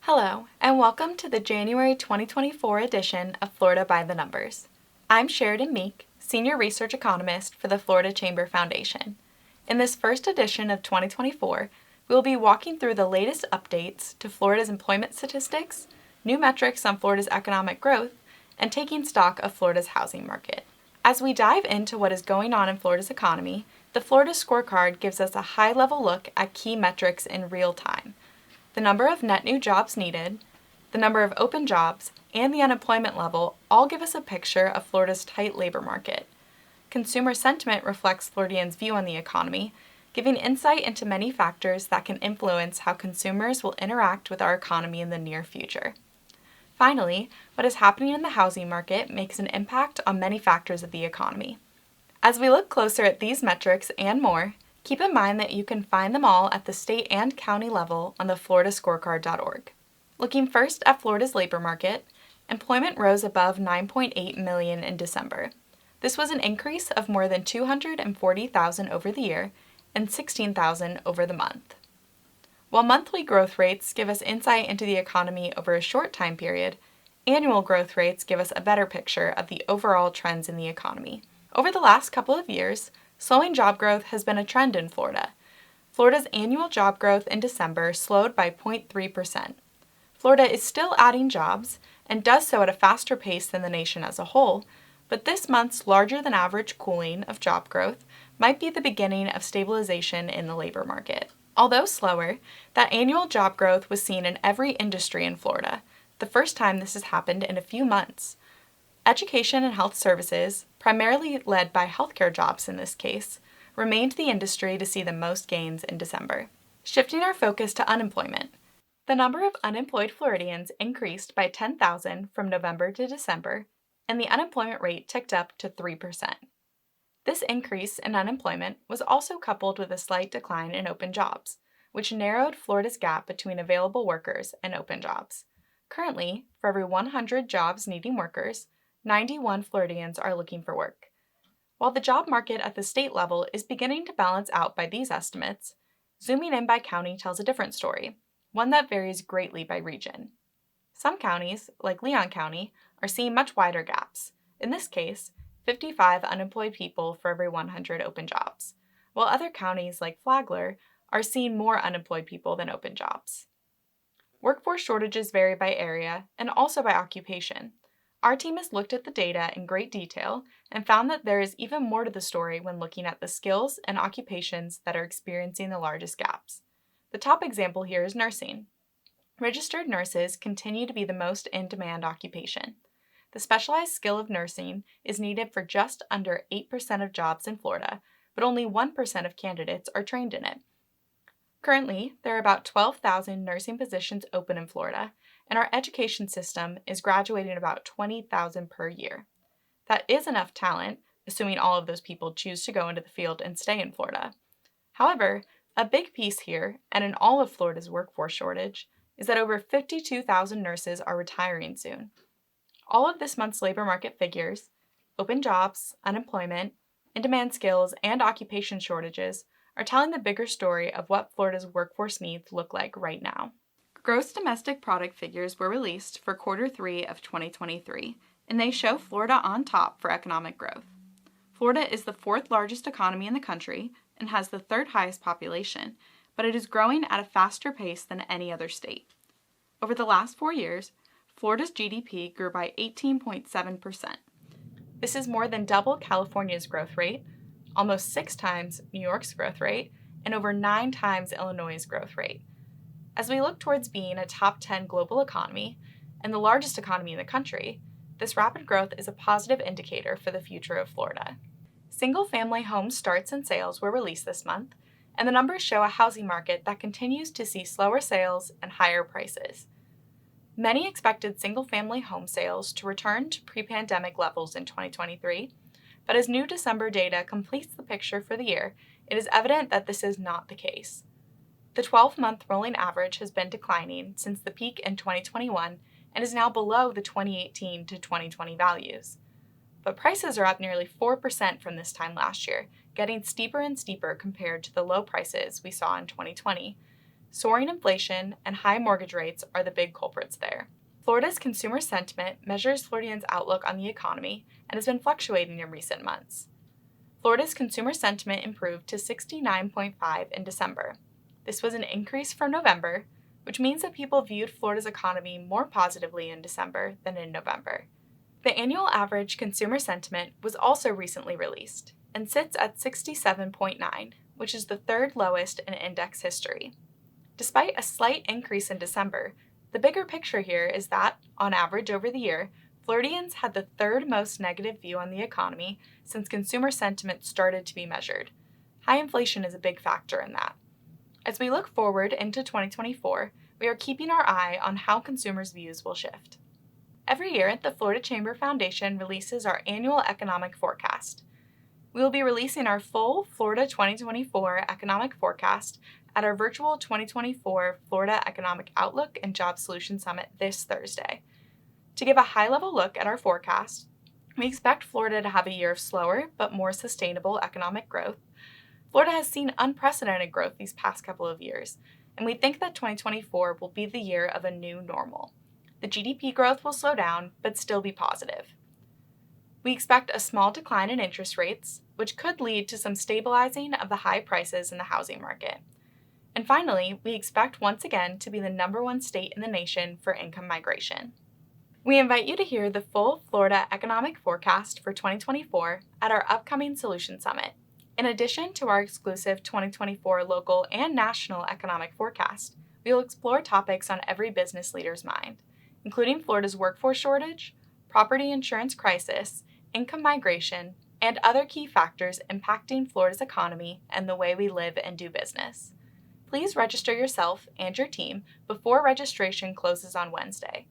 Hello, and welcome to the January 2024 edition of Florida by the Numbers. I'm Sheridan Meek, Senior Research Economist for the Florida Chamber Foundation. In this first edition of 2024, we will be walking through the latest updates to Florida's employment statistics, new metrics on Florida's economic growth, and taking stock of Florida's housing market. As we dive into what is going on in Florida's economy, the Florida Scorecard gives us a high-level look at key metrics in real time. The number of net new jobs needed, the number of open jobs, and the unemployment level all give us a picture of Florida's tight labor market. Consumer sentiment reflects Floridians' view on the economy, giving insight into many factors that can influence how consumers will interact with our economy in the near future. Finally, what is happening in the housing market makes an impact on many factors of the economy. As we look closer at these metrics and more, keep in mind that you can find them all at the state and county level on the floridascorecard.org. Looking first at Florida's labor market, employment rose above 9.8 million in December. This was an increase of more than 240,000 over the year and 16,000 over the month. While monthly growth rates give us insight into the economy over a short time period, annual growth rates give us a better picture of the overall trends in the economy. Over the last couple of years, slowing job growth has been a trend in Florida. Florida's annual job growth in December slowed by 0.3%. Florida is still adding jobs and does so at a faster pace than the nation as a whole, but this month's larger than average cooling of job growth might be the beginning of stabilization in the labor market. Although slower, that annual job growth was seen in every industry in Florida, the first time this has happened in a few months. Education and health services, primarily led by healthcare jobs in this case, remained the industry to see the most gains in December. Shifting our focus to unemployment, the number of unemployed Floridians increased by 10,000 from November to December, and the unemployment rate ticked up to 3%. This increase in unemployment was also coupled with a slight decline in open jobs, which narrowed Florida's gap between available workers and open jobs. Currently, for every 100 jobs needing workers, 91 Floridians are looking for work. While the job market at the state level is beginning to balance out by these estimates, zooming in by county tells a different story, one that varies greatly by region. Some counties, like Leon County, are seeing much wider gaps. In this case, 55 unemployed people for every 100 open jobs, while other counties, like Flagler, are seeing more unemployed people than open jobs. Workforce shortages vary by area and also by occupation. Our team has looked at the data in great detail and found that there is even more to the story when looking at the skills and occupations that are experiencing the largest gaps. The top example here is nursing. Registered nurses continue to be the most in-demand occupation. The specialized skill of nursing is needed for just under 8% of jobs in Florida, but only 1% of candidates are trained in it. Currently, there are about 12,000 nursing positions open in Florida, and our education system is graduating about 20,000 per year. That is enough talent, assuming all of those people choose to go into the field and stay in Florida. However, a big piece here, and in all of Florida's workforce shortage, is that over 52,000 nurses are retiring soon. All of this month's labor market figures, open jobs, unemployment, in-demand skills, and occupation shortages are telling the bigger story of what Florida's workforce needs look like right now. Gross domestic product figures were released for quarter 3 of 2023, and they show Florida on top for economic growth. Florida is the 4th largest economy in the country and has the 3rd highest population, but it is growing at a faster pace than any other state. Over the last 4 years, Florida's GDP grew by 18.7%. This is more than double California's growth rate, almost 6 times New York's growth rate, and over 9 times Illinois' growth rate. As we look towards being a top 10 global economy and the largest economy in the country, this rapid growth is a positive indicator for the future of Florida. Single-family home starts and sales were released this month, and the numbers show a housing market that continues to see slower sales and higher prices. Many expected single-family home sales to return to pre-pandemic levels in 2023, but as new December data completes the picture for the year, it is evident that this is not the case. The 12-month rolling average has been declining since the peak in 2021 and is now below the 2018 to 2020 values. But prices are up nearly 4% from this time last year, getting steeper and steeper compared to the low prices we saw in 2020. soaring inflation and high mortgage rates are the big culprits there. Florida's consumer sentiment measures Floridians' outlook on the economy and has been fluctuating in recent months. Florida's consumer sentiment improved to 69.5 in December. This was an increase from November, which means that people viewed Florida's economy more positively in December than in November. The annual average consumer sentiment was also recently released and sits at 67.9, which is the third lowest in index history. Despite a slight increase in December, the bigger picture here is that, on average over the year, Floridians had the third most negative view on the economy since consumer sentiment started to be measured. High inflation is a big factor in that. As we look forward into 2024, we are keeping our eye on how consumers' views will shift. Every year, the Florida Chamber Foundation releases our annual economic forecast. We will be releasing our full Florida 2024 economic forecast at our virtual 2024 Florida Economic Outlook and Job Solution Summit this Thursday. To give a high-level look at our forecast, we expect Florida to have a year of slower but more sustainable economic growth. Florida has seen unprecedented growth these past couple of years, and we think that 2024 will be the year of a new normal. The GDP growth will slow down, but still be positive. We expect a small decline in interest rates, which could lead to some stabilizing of the high prices in the housing market. And finally, we expect once again to be the #1 state in the nation for income migration. We invite you to hear the full Florida economic forecast for 2024 at our upcoming Solution Summit. In addition to our exclusive 2024 local and national economic forecast, we will explore topics on every business leader's mind, including Florida's workforce shortage, property insurance crisis, income migration, and other key factors impacting Florida's economy and the way we live and do business. Please register yourself and your team before registration closes on Wednesday.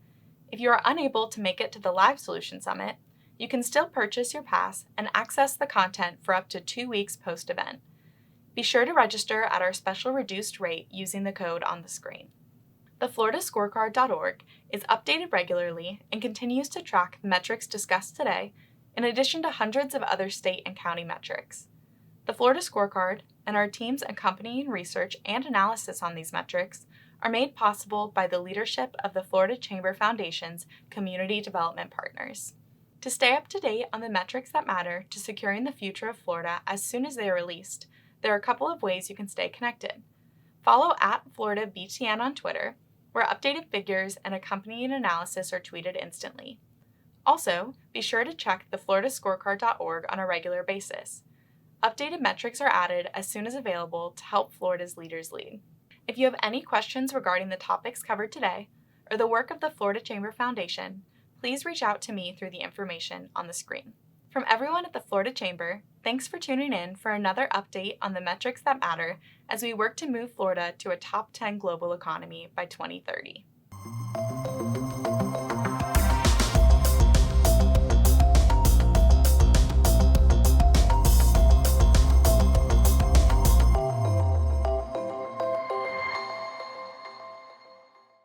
If you are unable to make it to the live Solution Summit, you can still purchase your pass and access the content for up to 2 weeks post-event. Be sure to register at our special reduced rate using the code on the screen. The FloridaScorecard.org is updated regularly and continues to track the metrics discussed today, in addition to hundreds of other state and county metrics. The Florida Scorecard and our team's accompanying research and analysis on these metrics are made possible by the leadership of the Florida Chamber Foundation's Community Development Partners. To stay up to date on the metrics that matter to securing the future of Florida as soon as they are released, there are a couple of ways you can stay connected. Follow @FloridaBTN on Twitter, where updated figures and accompanying analysis are tweeted instantly. Also, be sure to check the FloridaScorecard.org on a regular basis. Updated metrics are added as soon as available to help Florida's leaders lead. If you have any questions regarding the topics covered today or the work of the Florida Chamber Foundation, please reach out to me through the information on the screen. From everyone at the Florida Chamber, thanks for tuning in for another update on the metrics that matter as we work to move Florida to a top 10 global economy by 2030.